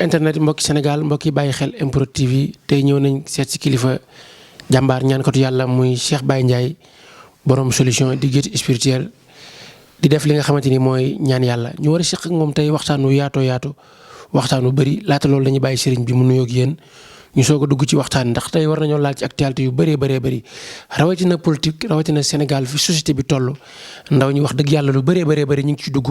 internet mbokki Sénégal mbokki bàyyi xel MPROD TV tey ñëw nañ seet si kilifa jàmbaar ñaankatu yàlla muy Cheikh Baye Ndiaye borom solution di guide spirituel di def li nga xamante ni mooy ñaan yàlla ñu war a seq ak moom tey waxtaan wu yaatu waxtaan wu bëri laata loolu dañuy bàyyi sëriñ bi mu nuyoo ak yéen ñu soog a dugg ci waxtaan ndax tey war nañoo laal ci actualité yu bëree rawatina politique rawatina Sénégal fi société bi toll ndaw ñi wax dëgg yàlla lu bëree ñu ngi ci dugg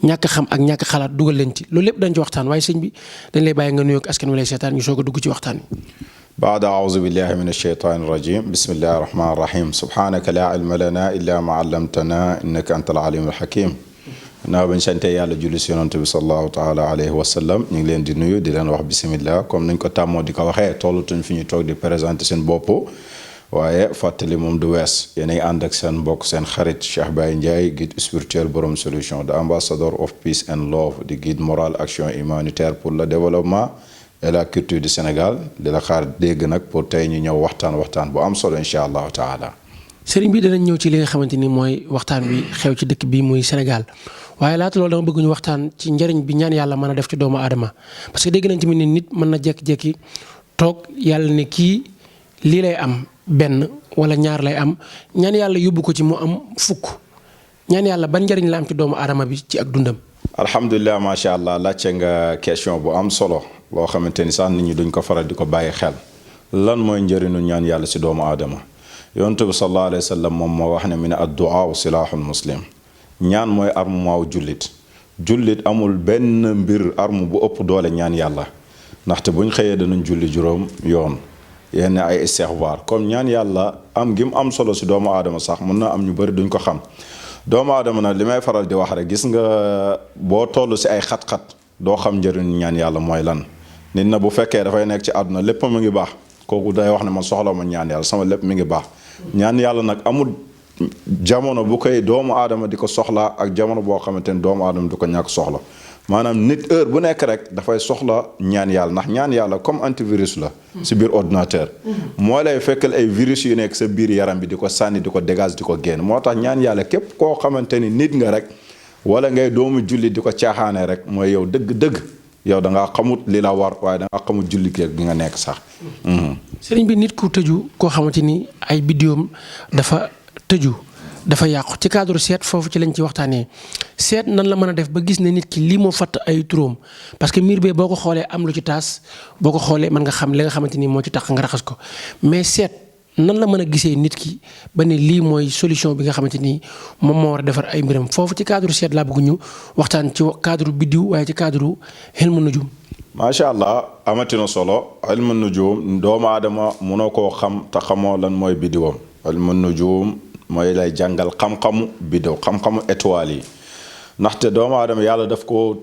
ñàkk xam ak ñàkk xalaat dugal leen ci loolu lépp dañ ci waxtaan waaye sëñ bi dañ lay bàyyi nga nuyoo ak askan wi lay seetaan ñu soog a dugg ci waxtaan wi. baada auzu billahi min alsheytaani irrajim bismillahi rahmani rahim subhanaka la ilma lana illa ma allamtana innaka anta alalim alhakim naaw bañ sante yàlla julli si yonante bi salallahu taala alayhi wa sallam ñu ngi leen di nuyu di leen wax bismillah comme nañ ko tàmmoo di ko waxee tollatuñ fi ñu toog di présenter seen bopp waaye fàttali moom du wees yéenay ànd ak seen mbokk seen xarit Cheikh Baye Ndiaye guide spirituel borom solution the ambassador of peace and love di guide moral action humanitaire pour le développement et la culture du Sénégal di la xaar dégg nag pour tey ñu ñëw waxtaan bu am solo incha allahu taala. sëriñ bi danañ ñëw ci li nga xamante ni mooy waxtaan bi xew ci dëkk bi muy Sénégal waaye laata loolu dama bëgg ñu waxtaan ci njëriñ bi ñaan yàlla mën a def ci doomu aadama parce que dégg nañ tamit ne nit mën na jékki-jékki toog yàlla ne kii lii lay am benn wala ñaar lay am ñaan yàlla yóbbu ko ci mu am fukk ñaan yàlla ban njëriñ la am ci doomu aadama bi ci ak dundam. alhamdulilah macha allah laajte nga question bu am solo loo xamante ni sax nit ñi duñ ko faral di ko bàyyi xel lan mooy njëriñu ñaan yàlla si doomu aadama yonent bi sallallahu alayhi wa sallam moom moo wax ne mi ne addu'a silahul muslim ñaan mooy arme waaw jullit amul benn mbir arme bu ëpp doole ñaan yàlla ndaxte buñ xëyee danañ julli juróom yoon yenn ay istixfaar comme ñaan yàlla am gi mu am solo si doomu aadama sax mën na am ñu bëri duñ ko xam doomu aadama nag li may faral di wax rek gis nga boo toll si ay xat-xat doo xam njëriñu ñaan yàlla mooy lan nit na bu fekkee dafay nekk ci àdduna lépp mu ngi baax kooku day wax ne man soxla ma ñaan yàlla sama lépp mi ngi baax ñaan yàlla nag amul jamono bu koy doomu aadama di ko soxla ak jamono boo xamante ni doomu aadama du ko ñàkk soxla maanaam nit heure bu nekk rek dafay soxla ñaan yàlla ndax ñaan yàlla comme antivirus la si biir ordinateur moo lay fekkal ay virus yu nekk sa biir yaram bi di ko sànni di ko dégage di ko génn moo tax ñaan yàlla képp koo xamante ni nit nga rek wala ngay doomu julli di ko caaxaane rek mooy yow dëgg-dëgg yow da ngaa xamut li la war waaye da ngaa xamut julli gi nga nekk sax. sëriñ bi nit ku tëju koo xamante ni ay biddiwam dafa tëju dafa yàqu ci cadre seet foofu ci lañ ci waxtaanee seet nan la mën a def ba gis ne nit ki lii moo fatt ay turam parce que miir bee boo ko xoolee am lu ci taas boo ko xoolee mën nga xam li nga xamante ni moo ci tax nga raxas ko mais seet nan la mën a gisee nit ki ba ne lii mooy solution bi nga xamante ni moom moo war a defar ay mbiram foofu ci cadre seet laa bëgg ñu waxtaan ci cadre biddiw waaye ci cadre ilmu nujum. macha allah amatina solo ilmu nujum doomu aadama mënoo koo xam te xamoo lan mooy biddiwam ilmu nujum mooy lay jàngal xam-xamu biddiw xam-xamu étoile yi ndaxte doomu aadama yàlla daf ko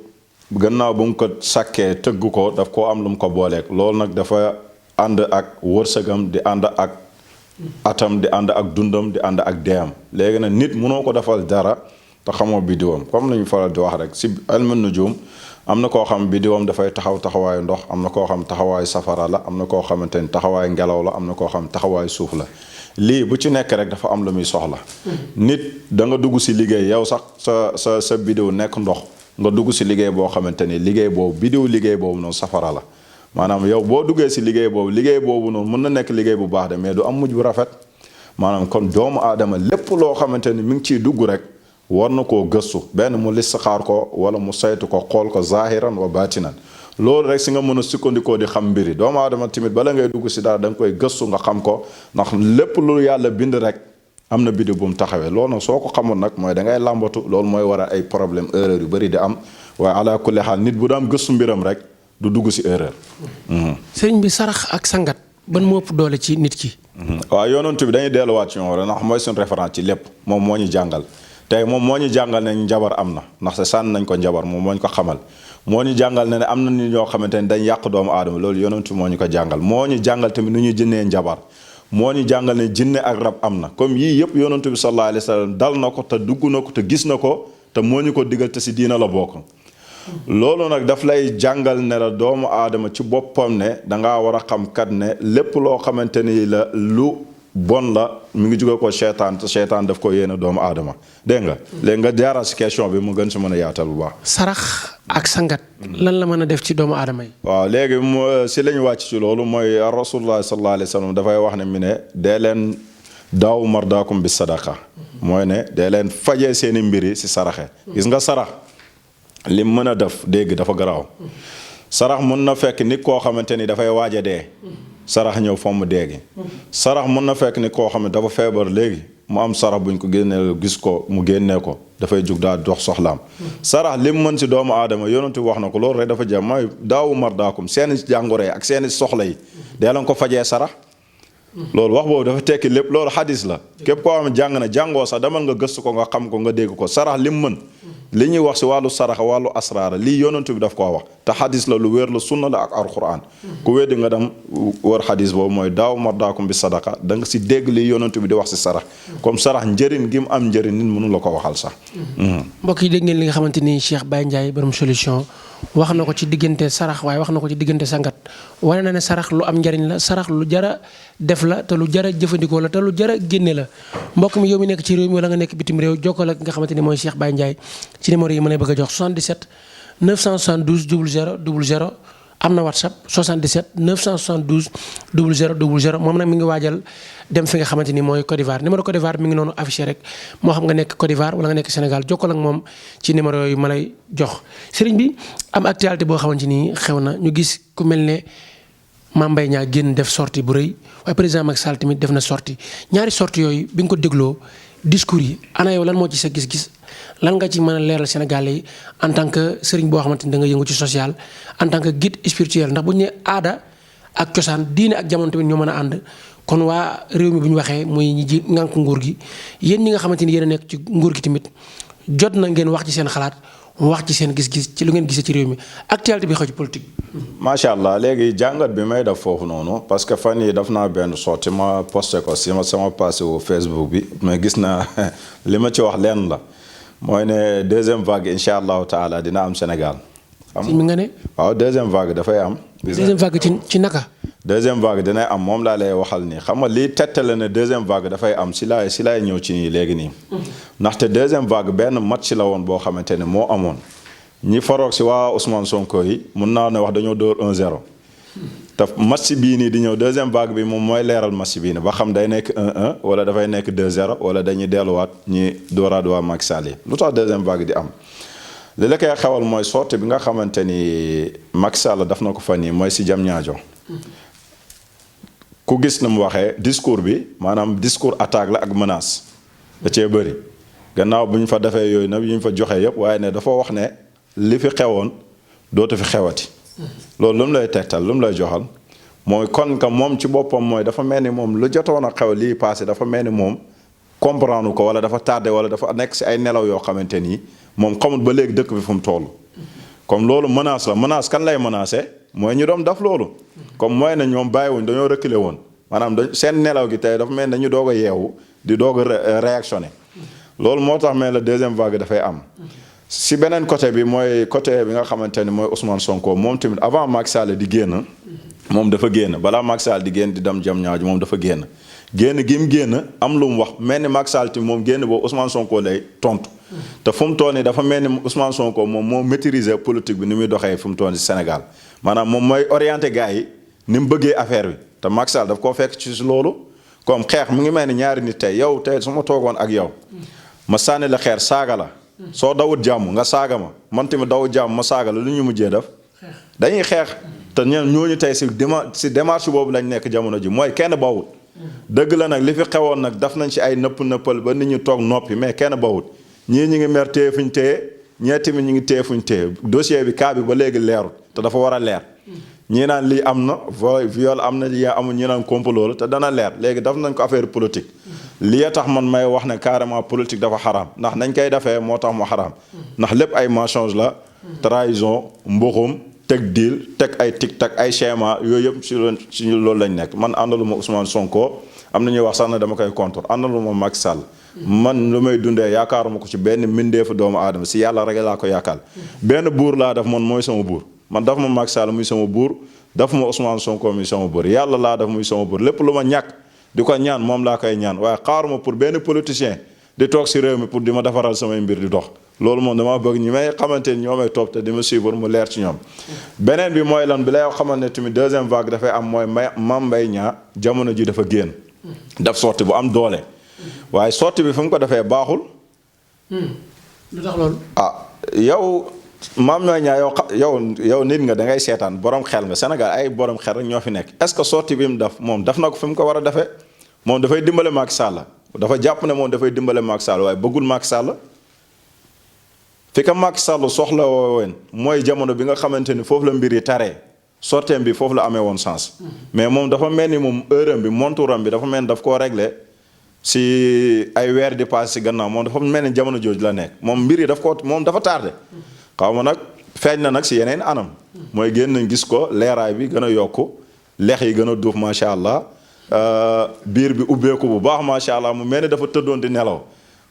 gannaaw bu mu ko sàkkee tëgg ko daf koo am lu mu ko booleeg loolu nag dafa ànd ak wërsëgam di ànd ak atam di ànd ak dundam di ànd ak deeyam léegi nag nit mënoo ko defal dara te xamoo biddiwam comme lañu faral di wax rek si ilmu nujum am na koo xam biddiwam dafay taxawaayu ndox am na koo xam taxawaayu safara la am na koo xamante ni taxawaayu ngelaw la am na koo xam taxawaayu suuf la lii bu ci nekk rek dafa am lu muy soxla nit da nga dugg si liggéey yow sax sa biddiw nekk ndox nga dugg si liggéey boo xamante ni liggéey boobu biddiw liggéey boobu noonu safara la maanaam yow boo duggee si liggéey boobu noonu mën na nekk liggéey bu baax de mais du am mujj bu rafet maanaam kon doomu aadama lépp loo xamante ni mi ngi ciy dugg rek war na koo gëstu benn mu listixaar ko wala mu saytu ko xool ko zahiran wa batinan loolu rek si nga mën a sukkandikoo di xam mbiri doomu aadama tamit bala ngay dugg si dara da nga koy gëstu nga xam ko ndax lépp lu yàlla bind rek am na biddiw bu mu taxawee loolu nag soo ko xamul nag mooy da ngay làmbatu loolu mooy war a ay problème erreur yu bëri di am waaye ala kulli xaal nit bu daam gëstu mbiram rek du dugg si erreur. sëriñ bi sarax ak sangat ban moo ëpp doole ci nit ki. waaw yonent bi dañuy delluwaat ci ñoom rek ndax mooy suñu référence ci lépp moom moo ñu jàngal tey moom moo ñu jàngal ne njabar am na ndaxte sànni nañ ko njabar moom moo ñu ko xamal moo ñu jàngal ne am na nit ñoo xamante ne dañ yàq doomu aadama loolu yonent moo ñu ko jàngal moo ñu jàngal tamit nu ñuy jënnee njabar moo ñu jàngal ne jinne ak rab am na comme yii yëpp yonent bi sallallahu alayhi wa sallam dal na ko te dugg na ko te gis na ko te moo ñu ko digal te si diina la bokk loolu nag daf lay jàngal ne la doomu aadama ci boppam ne dangaa war a xam kat ne lépp loo xamante ni la lu bon la mi ngi jóge ko seytaan te seytaan daf ko yéene doomu aadama dégg nga léegi nga jaaral si question bi mu gën si mën a yaatal bu baax. sarax ak sangat lan la mën a def ci doomu aadama yi. waaw léegi si lañu wàcc ci loolu mooy rasulullah sallallahu alayhi wa sallam dafay wax ne mi ne dee leen daaw mardaakum bi sadaqa mooy ne dee leen fajee seeni mbiri si saraxe gis nga sarax lim mën a def dégg dafa garaaw sarax mun na fekk nit koo xamante ni dafay waaj a dee sarax ñëw fomm dee sarax mun na fekk nit koo xam ne dafa feebar léegi mu am sarax buñ ko génnee gis ko mu génnee ko dafay jug daal dox soxlaam sarax lim mën si doomu aadama yonentu wax na ko loolu rek dafa jëm mooy daawu mardaakum seeni jàngoro yi ak seeni soxla yi dee leen ko fajee sarax loolu wax boobu dafa tekki lépp loolu xadis la képp koo xam ne jàng na jàngoo sax demal nga gëstu ko nga xam ko nga dégg ko sarax lim mën li ñuy wax si wàllu saraxa wàllu asraara lii yonentu bi daf koo wax te xadis la lu wér la sunna la ak alquran ku weddi nga dem wër xadis boobu mooy daaw mardaakum bi sadaqa da nga si dégg lii yonentu bi di wax si sarax comme sarax njëriñ gi mu am njëriñ nit mënu la ko waxal sax mbokk yi dégg ngeen li nga xamante ni Cheikh Baye Ndiaye borom solution wax na ko ci diggante sarax waaye wax na ko ci diggante sangat wane na ne sarax lu am njariñ la sarax lu jara def la te lu jara jëfandikoo la te lu jara génne la mbokk mi yow mi nekk ci réew mi wala nga nekk bitim réew jokkoo ak nga xamante ni mooy Cheikh Baye Ndiaye ci numéro yi ma lay bëgg a jox 77 972 00 00 am na WhatsApp 77 972 00 00 moom nag mi ngi waajal dem fi nga xamante ni mooy Côte d'Ivoire numéro Côte d'Ivoire mi ngi noonu affiché rek moo xam nga nekk Côte d'Ivoire wala nga nekk Sénégal jokkoo ak moom ci numéro yooyu ma lay jox. sëriñ bi am actualité boo xamante ni xew na ñu gis ku mel ne Mame Mbaye Niang génn def sortie bu rëy waaye président Macky Sall tamit def na sortie ñaari sortie yooyu bi nga ko dégloo discours yi ana yow lan moo ci sa gis-gis lan nga ci mën a leeral Sénégalais yi en tant que sëriñ boo xamante ni da nga yëngu ci social en tant que guide spirituel ndax bu ñu nee aada ak cosaan diine ak jamono tamit ñoo mën a ànd kon waa réew mi bu ñu waxee muy ñi ji ngànk nguur gi yéen ñi nga xamante ni yéen a nekk ci nguur gi tamit jot na ngeen wax ci seen xalaat wax ci seen gis-gis ci lu ngeen gisee ci réew mi actualité bi xew ci politique. macha allah léegi jàngat bi may def foofu noonu parce que fan yii daf naa benn sorti ma posté ko si sama page wu Facebook bi mais gis naa li ma ci wax lenn la mooy ne deuxième vague incha allahu taala dina am Sénégal. si mi nga ne. waaw deuxième vague dafay am. deuxième vague ci naka. deuxième vague dinay am moom laa lay waxal nii xam nga lii tettale ne deuxième vague dafay am si laay ñëw ci nii léegi nii. ndaxte deuxième vague benn match la woon boo xamante ne moo amoon ñi faroog si waa Ousmane Sonko yi mun naa ne wax dañoo dóor 1-0. te match bii nii di ñëw deuxième vague bi moom mooy leeral match bii nii ba xam day nekk 1-1 wala dafay nekk 2-0 wala dañuy delluwaat ñi dóoraat waa Macky Sall yi lu tax deuxième vague di am. li la koy xewal mooy sortie bi nga xamante ni Macky Sall daf na ko fan yii mooy si Diamniadio ku gis na mu waxee discours bi maanaam discours attaque la ak menace da cee bëri gannaaw bu ñu fa defee yooyu nag yu ñu fa joxee yëpp waaye ne dafa wax ne li fi xewoon dootu fi xewati loolu lu mu lay tegtal lu mu lay joxal mooy kon ka moom ci boppam mooy dafa mel ni moom lu jotoon a xew lii passé dafa mel ni moom comprendre ko wala dafa tardé wala dafa nekk si ay nelaw yoo xamante ni moom xamul ba léegi dëkk bi fu mu toll. comme loolu menace la menace kan lay menacé mooy ñu doon daf loolu comme mooy ne ñoom bàyyiwuñ dañoo reculé woon maanaam seen nelaw gi tey dafa mel ni dañu doog a yeewu di doog a réactionné loolu moo tax mais la deuxième vague dafay am. si beneen côté bi mooy côté bi nga xamante ni mooy Ousmane Sonko moom tamit avant Macky Sall di génn moom dafa génn balaa Macky Sall di génn di dem Diamniadio moom dafa génn gi mu génn am lu mu wax mel ni Macky Sall tamit moom génn boobu Ousmane Sonko lay tontu te fu mu toll nii dafa mel ni Ousmane Sonko moom moo maîtriser politique bi ni muy doxee fu mu toll nii Sénégal maanaam moom mooy orienté gars yi ni mu bëggee affaire bi te Macky Sall daf koo fekk ci loolu comme xeex mu ngi mel ni ñaari nit tey yow tey su ma toogoon ak yow ma sànni la xeer saaga la. soo dawut jàmm nga saaga ma man tamit dawut jàmm ma saaga la lu ñu mujjee def dañuy xeex te ñooñu tey si démarche boobu lañ nekk jamono ji mooy kenn bawut dëgg la nag li fi xewoon nag daf nañ si ay nëppal ba nit ñi toog noppi mais kenn bawut ñii ñi ngi mer téye fuñ téye ñee tamit ñi ngi téye fuñ téye dossier bi cas bi ba léegi leerut te dafa war a leer ñii naan lii am na viol am na lii amul ñi naan complot la te dana leer léegi daf nañ ko affaire politique li tax man may wax ne carrément politique dafa xaraam ndax nañ koy defee moo tax mu xaraam ndax lépp ay mensonge la trahison mbuxum teg deal teg ay tic-tac ay schéma yooyu yëpp si loolu lañ nekk man àndaluma Ousmane Sonko am na ñuy wax sax ne dama koy contre àndaluma Macky Sall man lu may dundee yaakaaruma ko ci benn mbindeefu doomu aadama si yàlla rek laa ko yaakaar benn buur laa def man mooy sama buur man daf ma Macky Sall muy sama buur daf ma Ousmane Sonko muy sama buur yàlla laa def muy sama buur lépp lu ma ñàkk di ko ñaan moom laa koy ñaan waaye xaaruma pour benn politicien di toog si réew mi pour di ma defaral samay mbir di dox loolu moom dama bëgg ñi may xamante ni ñoo may topp te di ma suivre mu leer ci ñoom. beneen bi mooy lan bi lay xamante ne tamit deuxième vague dafay am mooy Mame Mbaye Niang jamono ji dafa génn. daf sorti bu am doole. waaye sorti bi fu mu ko defee baaxul. lu tax loolu. yow Mame Mbaye Niang yow nit nga da ngay seetaan borom xel nga Sénégal ay borom xel rek ñoo fi nekk est-ce que sorti bi mu def moom daf na ko fi mu ko war a defee moom dafay dimbale Macky Sall dafa jàpp ne moom dafay dimbale Macky Sall waaye bëggul Macky Sall. fi ka Macky Sall soxla woon mooy jamono bi nga xamante ni foofu la mbir yi taree sorteem bi foofu la amee woon sens. mais moom dafa mel ni moom heuram bi monturam bi dafa mel ni daf koo réglé si ay weer di passé si gannaaw moom dafa mel ni jamono jooju la nekk moom mbir yi moom dafa tardé. xaw ma nag feeñ na nag si yeneen anam. mooy génn nañ gis ko leeraay bi gën a yokku lex yi gën a duuf macha allah biir bi ubbeeku bu baax macha allah mu mel ni dafa tëddoon di nelaw.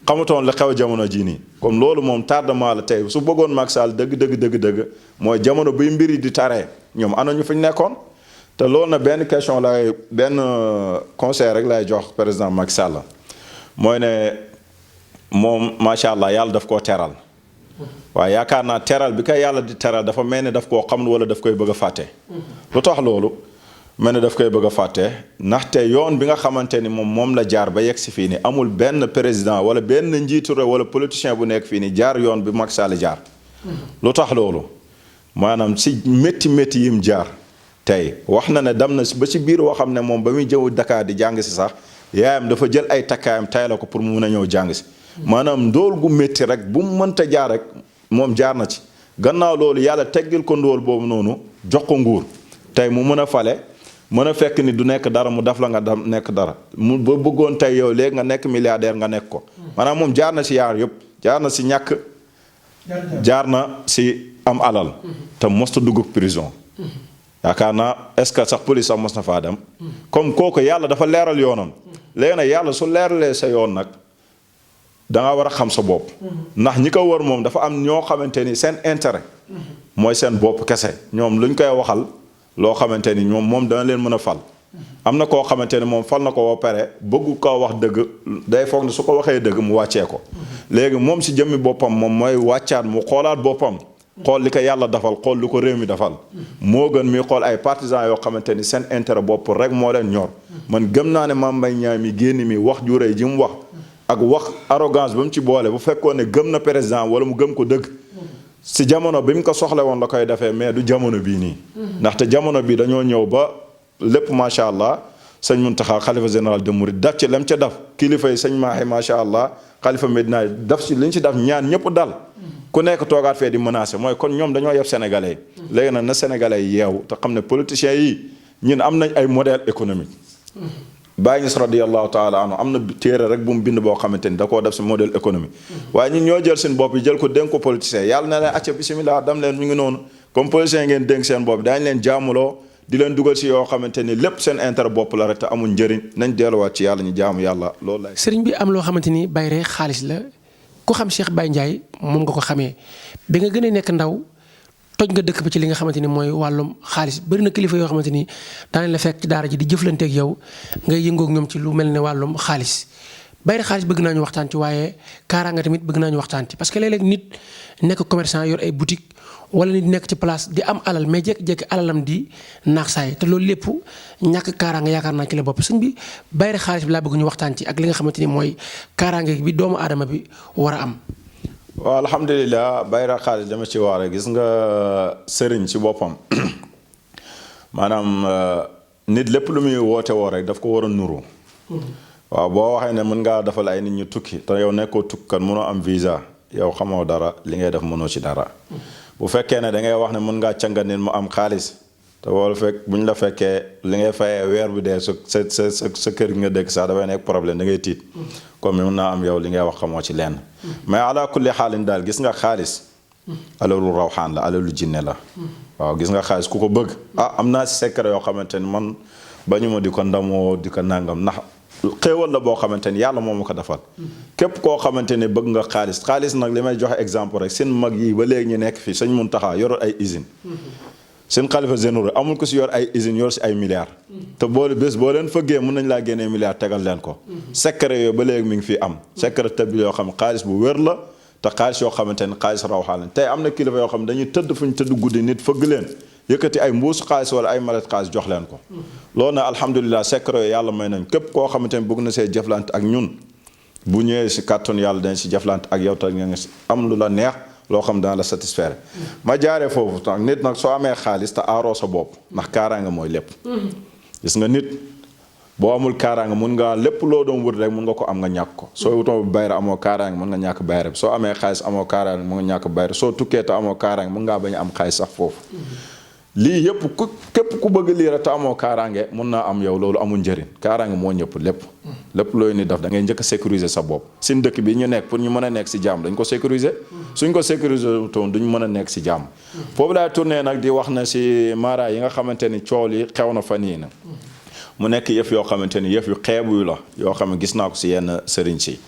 xamutoon la xew jamono jii nii comme loolu moom tardement la tey su bëggoon Macky Sall dëgg mooy jamono buy mbir yi di taree ñoom ana ñu fi ñu nekkoon te loolu na benn question benn conseil rek lay jox président Macky Sall mooy ne moom macha allah yàlla daf koo teral waaye yaakaar naa teral bi kay yàlla di teral dafa mel ni daf koo xamul wala daf koy bëgg a fàtte. lu tax loolu mel ni daf koy bëgg a fàtte ndaxte yoon bi nga xamante ni moom la jaar ba yegg si fii nii amul benn président wala benn njiitu réew wala politicien bu nekk fii nii jaar yoon bi Macky Sall jaar. lu tax loolu maanaam si métti yim jaar tey wax na ne dem na ba si biir woo xam ne moom ba muy jëw Dakar di jàng si sax yaayam dafa jël ay takkaayam tay la ko pour mu mun a ñëw jàng si. maanaam ndóol gu métti rek bu mu mënta jaar rek moom jaar na ci gannaaw loolu yàlla teggil ko ndóol boobu noonu jox ko nguur tey mu mën a fale. mën a fekk ni du nekk dara mu daf la nga nekk dara mu ba bëggoon tey yow léegi nga nekk milliardaire nga nekk ko maanaam moom jaar na si yaar yëpp jaar na si ñàkk jaar na si am alal te mosta dugg prison yaakaar naa est-ce que sax police sax mos na faa dem comme kooku yàlla dafa leeral yoonam léegi nag yàlla su leeralee sa yoon nag danga war a xam sa bopp ndax ñi ko wër moom dafa am ñoo xamante ni seen intérêt mooy seen bopp kese ñoom luñ koy waxal loo xamante ni moom dana leen mën a fal am na koo xamante ne moom fal na ko ba pare bëggu koo wax dëgg day foog ne su ko waxee dëgg mu wàccee ko léegi moom si jëmmi boppam moom mooy wàccaat mu xoolaat boppam xool li ko yàlla dafal xool li ko réew mi dafal moo gën muy xool ay partisans yoo xamante ni seen intérêt bopp rek moo leen ñor man gëm naa ne Mame Mbaye Niang mi génn mi wax ju rëy ji mu wax ak wax arrogance ba mu ci boole bu fekkoon ne gëm na président wala mu gëm ko dëgg si jamono bi mu ko soxla woon la koy defee mais du jamono bii nii ndaxte jamono bi dañoo ñëw ba lépp macha allah sëñ Mountakha xalifa général de Mouride daf ci lem ca daf kilifa yi sëñ Mahi macha allah xalifa Medina daf ci liñ ci daf ñaan ñëpp dal ku nekk toogaat fee di menacé mooy kon ñoom dañoo yeb sénégalais yi léegi nag na sénégalais yi yeewu te xam ne politiciens yi ñun am nañ ay modèle économique Baye Niass radiyallahu taala anhu am na téere rek bu mu bind boo xamante ni da koo def si modèle économique waaye ñun ñoo jël seen bopp yi jël ko dénk ko politiciens yàlla na leen acca bisimilah dam leen mi ngi noonu comme politiciens ngeen dénk seen bopp daañu leen jaamuloo di leen dugal si yoo xamante ni lépp seen intérêt bopp la rek te amul njëriñ nañ delluwaat ci yàlla ñu jaamu yàlla loolu la. sëriñ bi am loo xamante ni bayre xaalis la ku xam Cheikh Baye Ndiaye moom nga ko xamee bi nga gën a nekk ndaw toj nga dëkk bi ci li nga xamante ni mooy wàllum xaalis bëri na kilifa yoo xamante ni daañu la fekk ci daara ji di jëflanteeg yow ngay yëngoog ñoom ci lu mel ne wàllum xaalis bayre xaalis bëgg naa ñu waxtaan ci waaye kaaraanga tamit bëgg naa ñu waxtaan ci parce que léeg-léeg nit nekk commerçant yor ay boutique wala nit nekk ci place di am alal mais jékki-jékki alalam di naax saay te loolu lépp ñàkk kaaraanga yaakaar naa ci la bopp sëñ bi bayre xaalis bi laa bëgg ñu waxtaan ci ak li nga xamante ni mooy kaaraange bi doomu aadama bi war a am. waaw alhamdulilah bayra xaalis dama ci waare gis nga sëriñ ci boppam maanaam nit lépp lu muy woote woo rek daf ko war a nuru waaw boo waxee ne mën ngaa defal ay nit ñu tukki te yow nekkoo tukkan mënoo am visa yow xamoo dara li ngay def mënoo ci dara bu fekkee ne da ngay wax ne mën ngaa canga nit mu am xaalis te wala fekk bu ñu la fekkee li ngay fayee weer bi dee sa kër gi nga dëkk sax dafay nekk problème da ngay tiit comme mën naa am yow li ngay wax xamoo ci lenn mais ala kulli xaalin daal gis nga xaalis alalu rawxaan la alalu jinne la waaw gis nga xaalis ku ko bëgg am naa si secret yoo xamante ni man bañu ma di ko ndamoo di ko nangam ndax xéewal la boo xamante ni yàlla moom ma ko defal képp koo xamante ne bëgg nga xaalis nag li may joxe exemple rek seen mag yi ba léegi ñu nekk fii sëñ Muntaxa yorul ay usine seen xalifa généraux amul ko si yor ay usines yor si ay milliards te boo bés boo leen fëggee mën nañ laa génnee milliards tegal leen ko secret yooyu ba léegi mi ngi fi am secret tabi yoo xam xaalis bu wér la te xaalis yoo xamante ni xaalis rawxaan tey am na kilifa yoo xam ne dañuy tëdd fu ñu tëdd guddi nit fëgg leen yëkkati ay mbuusu xaalis wala ay malet xaalis jox leen ko. loolu nag alhamdulilah secret yooyu yàlla may nañ képp koo xamante ni bëgg na see jëflante ak ñun bu ñëwee si kàttanu yàlla dañ si jëflante ak yow te nga si am lu la neex loo xam dana la satisfaire. ma jaaree foofu nag nit nag soo amee xaalis te aaroo sa bopp ndax kaaraanga mooy lépp. gis nga nit boo amul kaaraanga mun nga lépp loo doon wut rek mun nga ko am nga ñàkk ko soo wutoo bayra amoo kaaraanga mun nga ñàkk bayra soo amee xaalis amoo kaaraanga mun nga ñàkk bayra soo tukkee te amoo kaaraanga mun ngaa bañ a am xaalis sax foofu. lii yëpp képp ku bëgg lii rek te amoo kaaraange mun naa am yow loolu amul njëriñ kaaraange moo ñëpp lépp looy ni def da ngay njëkk a sécuriser sa bopp. suñ dëkk bi ñu nekk pour ñu mën a nekk si jàmm dañ ko sécuriser. suñ ko sécuriser toon duñ mën a nekk si jàmm. foofu laay tourné nag di wax na si mara yi nga xamante ni coow li xew na fan yii na mu nekk yëf yoo xamante ni yëf yu xeebu la yoo xam ne gis naa ko si yenn sëriñ si.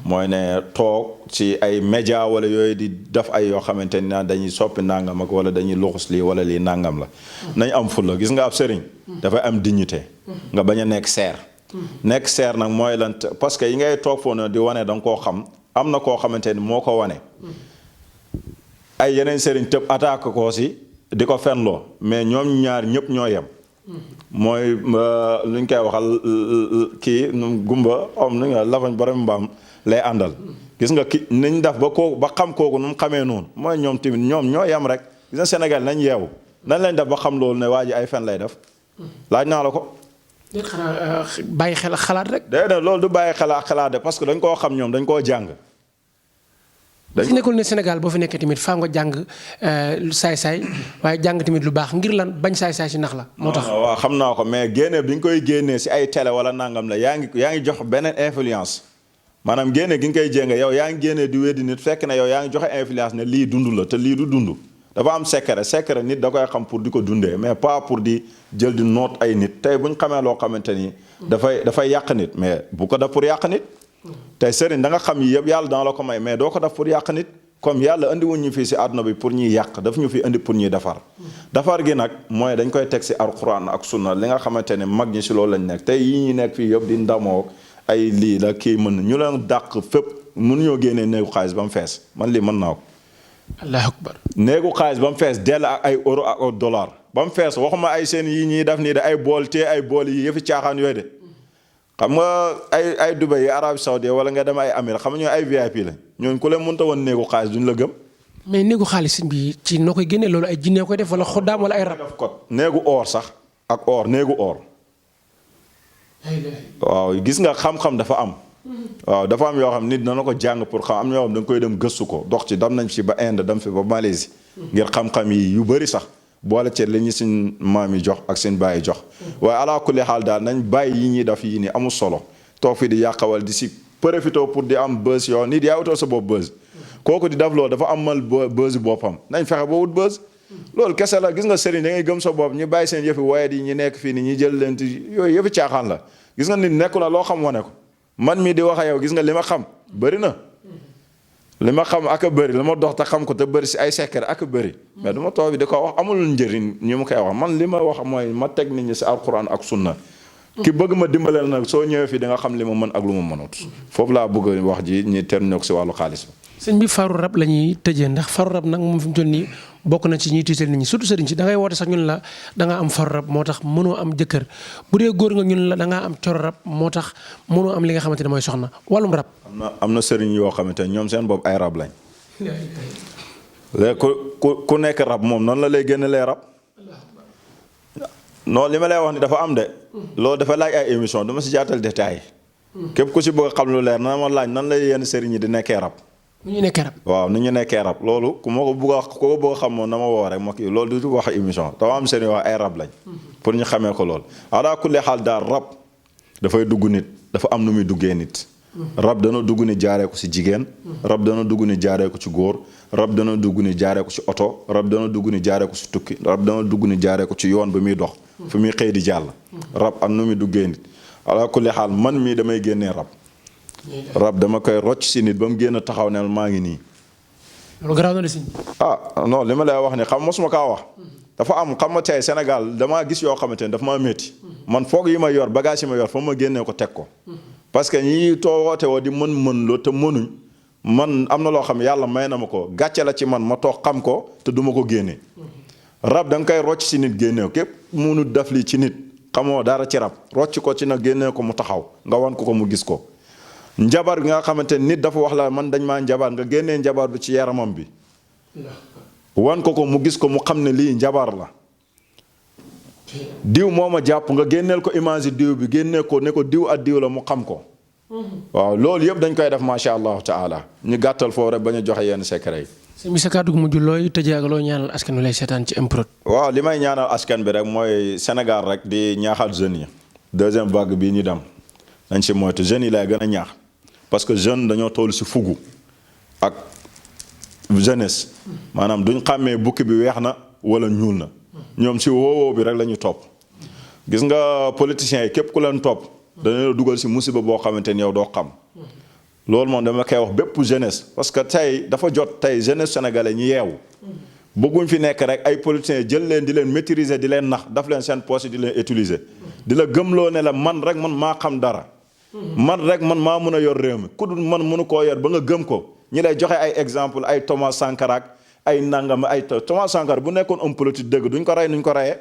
mooy ne toog ci ay média wala yooyu di def ay yoo xamante ni dañuy soppi nangam ak wala dañuy luxus lii wala lii nangam la. nañ am fulla gis nga ab sëriñ. dafay am dignité. nga bañ a nekk seer. nekk seer nag mooy lan parce que yi ngay toog foofu na di wane da nga koo xam am na koo xamante ni moo ko wane. ay yeneen sëriñ tëb attaque ko si di ko fenloo mais ñoom ñaar ñëpp ñoo yem. mooy lu ñu koy waxal kii gumba am nu nga lafañ borom mbaam lay àndal. gis nga ki niñ def ba kooku ba xam kooku nu mu xamee noonu mooy ñoom tamit ñoom ñoo yem rek gis nga Sénégal nañ yeewu nañ lañ def ba xam loolu ne waa ji ay fen lay def laaj naa la ko. déet xanaa bàyyi xel xalaat rek. déedéet loolu du bàyyi xalaat de parce que dañ koo xam ñoom dañ koo jàng. dañ nekkul ne Sénégal boo fi nekkee tamit faa nga jàng saay-saay waaye jàng tamit lu baax ngir lan bañ saay-saay si nax la. moo tax waaw xam naa ko mais génne bi nga koy génnee si ay télé wala nangam la yaa ngi jox beneen influence. maanaam génne gi nga koy jénge yow yaa ngi génnee di weddi nit fekk na yow yaa ngi joxe influence ne lii dund la te lii du dund. dafa am secret nit da koy xam pour di ko dundee mais pas pour di jël di noot ay nit tey bu ñu xamee loo xamante ni. dafay yàq nit mais bu ko def pour yàq nit. tey sëriñ da nga xam yi yëpp yàlla dana la ko may mais doo ko def pour yàq nit comme yàlla andi wuñ ñu fii si àdduna bi pour ñuy yàq daf ñu fi indi pour ñuy defar. defar gi nag mooy dañ koy teg si alxuraan ak sunna li nga xamante ne mag ñi si loolu lañ nekk tey yi ñuy nekk fii yëpp di ndamoo ay lii la kii mën ñu leen dàq fépp mënuñoo génnee néegu xaalis ba mu fees man lii mën naa ko. allahu akbar. néegu xaalis ba mu fees dell ak ay euro ak dollar ba mu fees waxuma ay seen yi ñuy def nii de ay bool te ay bool yi yëfi caaxaan yooyu de. xam nga ay Dubai yi Arabie Saoudite wala nga dem ay Amérique xam nga ñoo ay VIP la ñooñu ku leen mënta woon néegu xaalis duñ la gëm. mais néegu xaalis bi ci noo koy génnee loolu ay jinne koy def wala xoddaam wala ay rab. néegu or sax ak or néegu or. waaw gis nga xam-xam dafa am. waaw dafa am yoo xam nit dana ko jàng pour xam am na yoo xam da nga koy dem gëstu ko dox ci dam nañ fi ba Inde dem fi ba Malaisie. ngir xam-xam yi yu bëri sax. boole ci li ñu suñ maam yi jox ak seen bàyyi jox waaye ala kulli xaal daal nañ bàyyi yi ñuy def yii nii amul solo toog fi di yàqawal di si profité pour di am buzz yoo nit yaa utoo sa bopp buzz kooku di def loolu dafa amal buzz boppam nañ fexe ba wut buzz loolu kese la gis nga sëriñ da ngay gëm sa bopp ñu bàyyi seen yëfi waaye di ñu nekk fii ni ñu jël leen ci yooyu yëfi caaxaan la gis nga nit nekku la loo xam wane ko man mii di wax ak yow gis nga li ma xam bëri na li ma xam ak a bëri li ma dox te xam ko te bëri si ay secret ak a bëri mais du ma toog bi di ko wax amul njëriñ ñu ma koy wax man li ma wax mooy ma teg nit ñi si alquran ak sunna ki bëgg ma dimbaleel nag soo ñëwee fii di nga xam li ma mën ak lu ma mënut foofu laa bëgg wax ji ñi terminé ko si wàllu xaalis ba. sëñ bi faru rab la ñuy tëjee ndax faru rab nag moom fi mu toll nii bokk na ci ñuy tiital nit ñi surtout sëriñ si da ngay woote sax ñun la da nga am faru rab moo tax mënoo am jëkkër bu dee góor nga ñun la da ngaa am coro rab moo tax mënoo am li nga xamante ne mooy soxna wàllum rab. am na sëriñ yoo xamante ne ñoom seen bopp ay rab lañ. léegi ku nekk rab moom noonu la lay génne lay rab. non li ma lay wax ni dafa am de. loolu dafa laaj ay émission dama si jaatal détail. képp ku si bëgg a xam lu leer na ma laaj nan la yenn sëriñ yi di nekkee rab. nu ñu nekkee rab. waaw nu ñu nekkee rab loolu ku ma ko bëgg a xam moom na ma woo rek ma kii loolu du wax émission dafa am sëriñ wax ay rab lañ. pour ñu xamee ko loolu. ala kulli xaal daal rab dafay dugg nit dafa am nu muy duggee nit. rab dana dugg ni jaaree ko ci jigéen. rab dana dugg ni jaaree ko ci góor. rab dana dugg ni jaaree ko ci oto. rab dana dugg ni jaaree ko ci tukki. rab dana dugg ni jaaree ko ci yoon ba muy dox. fu muy xëy di jàll. rab am nu muy duggee nit. ala kulli xaal man mii damay génnee rab. rab dama koy rocc ci nit ba mu génn taxaw ne maa ngi nii. loolu garaaw na de si. non li ma lay wax ni xam mosuma kaa wax. dafa am xam nga tey Sénégal damaa gis yoo xamante ne dafa maa métti. man foog yi ma yor bagage yi ma yor fa ma génnee ko teg ko. parce que ñi toote woo di mën loo te mënuñ man am na loo xam yàlla may na ma ko gàcce la ci man ma toog xam ko te duma ko génne rab da nga koy rocc ci nit génne képp munu def lii ci nit xamoo dara ci rab rocc ko ci na génne ko mu taxaw nga wan ko mu gis ko njabar bi nga xamante nit dafa wax la man dañ maa njabar nga génnee njabar bi ci yaramam bi wan ko mu gis ko mu xam ne lii njabar la diw moo ma jàpp nga génneel ko image diw bi génnee ko ne ko diw ak diw la mu xam ko waaw loolu yëpp dañ koy def macha allahu taala ñu gàttal foofu rek bañ a joxe yenn secret yi. sëñ bi sa kàddu gu mujj looy tëjee ak loo ñaanal askan wi lay seetaan ci MPROD. waaw li may ñaanal askan bi rek mooy Sénégal rek di ñaaxal jeunes yi deuxième vague bii ñu dem nañ si moytu jeunes yi lay gën a ñaax parce que jeune dañoo toll si fugu ak jeunesse maanaam duñ xàmmee bukki bi weex na wala ñuul na ñoom si woowoo bi rek la ñu topp gis nga politiciens yi képp ku leen topp dañoo dugal si musiba boo xamante ni yow doo xam loolu moom dama koy wax bépp jeunesse parce que tey dafa jot tey jeunesse sénégalais ñi yeewu bëgguñ fi nekk rek ay politiciens jël leen di leen maîtriser di leen nax daf leen seen poche di leen utiliser di la gëmloo ne la man rek man maa xam dara man rek man maa mën a yor réew mi ku dul man mënu koo yor ba nga gëm ko ñi lay joxe ay exemple ay Thomas Sankara ak ay nangam ay Thomas Sankara bu nekkoon homme politique dëgg duñ ko rey nuñ ko reyee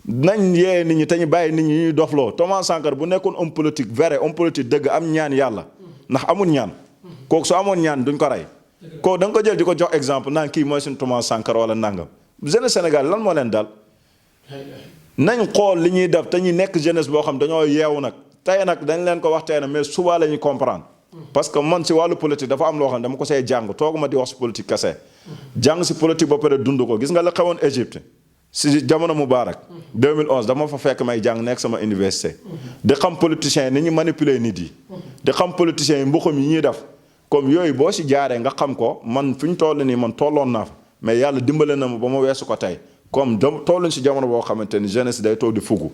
nañ yee nit ñi te ñu bàyyi nit ñi ñuy dofloo Thomas Sankara bu nekkoon homme politique vrai homme politique dëgg am ñaan yàlla ndax amul ñaan kooku su amoon ñaan duñ ko rey kooku da nga ko jël di ko jox exemple naan kii mooy suñu Thomas Sankara wala nangam jeunesse Sénégal lan moo leen dal nañ xool li ñuy def te ñu nekk jeunesse boo xam dañoo yeewu nag tey nag dañ leen ko wax tey nag mais suba la ñuy comprendre parce que man si wàllu politique dafa am loo xam ne dama ko see jàng tooguma di wax si politique kese jàng si politique ba pare dund ko gis nga la xewoon Égypte si jamono Moubarak 2011 dama fa fekk may jàng nekk sama université di xam politiciens yi ni ñu manipuler nit yi di xam politiciens yi mbuxum yi ñuy def comme yooyu boo si jaaree nga xam ko man fi ñu toll nii man tolloon naa fa mais yàlla dimbale na ma ba ma weesu ko tey comme tolluñ si jamono boo xamante ni jeunesse day toog di fugu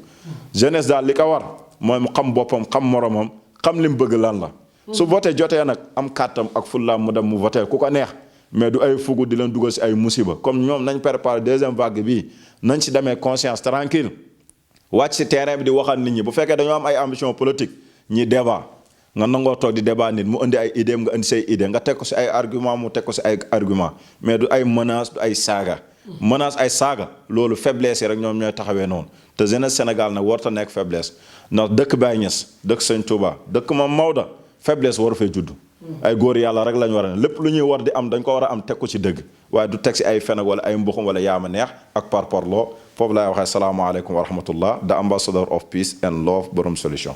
jeunesse daal li ko war mooy mu xam boppam xam moromam xam li mu bëgg lan la su voté jotee nag am kàttam ak fullaam mu dem mu voté ku ko neex mais du ay fugu di leen dugal si ay musiba comme ñoom nañ préparé deuxième vague bii nañ si demee conscience tranquille wàcc si terrain bi di waxal nit ñi bu fekkee dañoo am ay ambition politique ñi débat nga nangoo toog di débat nit mu indi ay idée nga indi say idée nga teg ko si ay argument mu teg ko si ay argument mais du ay menace du ay saaga menace ay saaga loolu faiblesse yi rek ñoom ñooy taxawee noonu te jeunesse Sénégal nag warta nekk faiblesse ndax dëkk Baye Niass dëkk Sëñ Touba dëkk Mame Maodo faiblesse waru fee judd ay góor yàlla rek lañ war a ne lépp lu ñuy war di am dañ ko war a am teg ko ci dëgg waaye du teg si ay fen wala ay mbuxum wala yaama neex ak parparloo foofu laay waxee salaamaaleykum wa rahmatullah the ambassador of peace and love borom solution.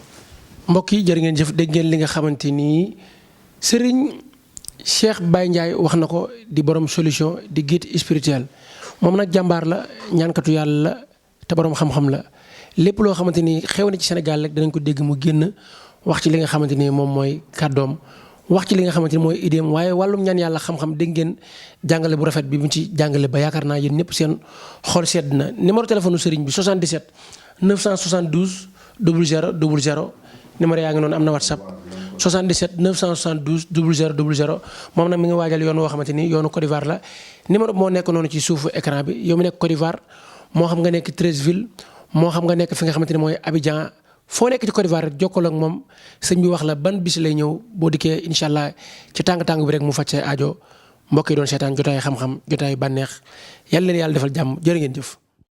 mbokk yi jërë ngeen jëf dégg ngeen li nga xamante ni Serigne Cheikh Baye Ndiaye wax na ko di borom solution di guide spirituel moom nag jàmbaar la ñaankatu yàlla la te borom xam-xam la lépp loo xamante ni xew na ci Sénégal rek danañ ko dégg mu génn wax ci li nga xamante ni moom mooy kàddoom. wax ci li nga xamante ni mooy idéem waaye wàllum ñaan yàlla xam-xam dégg ngeen jàngale bu rafet bi mu ci jàngale ba yaakaar naa yéen ñëpp seen xol sedd na numéro téléphone Serigne bi 77 972 00 00 numéro yaa ngi noonu am na WhatsApp 77 972 00 00 moom nag mi ngi waajal yoon woo xamante ni yoonu Côte d'Ivoire la numéro moo nekk noonu ci suufu écran bi yow mi nekk Côte d'Ivoire moo xam nga nekk Treichville moo xam nga nekk fi nga xamante ni mooy Abidjan foo nekk ci Côte d'Ivoire rek jokkoo ak moom sëñ bi wax la ban bis lay ñëw boo dikkee incha allah ci tàng-tàng bi rek mu faj say aajo mbokk yi doon seetaan jotaay xam-xam jotaay bànneex yàlla leen yàlla defal jàmm jërë ngeen jëf.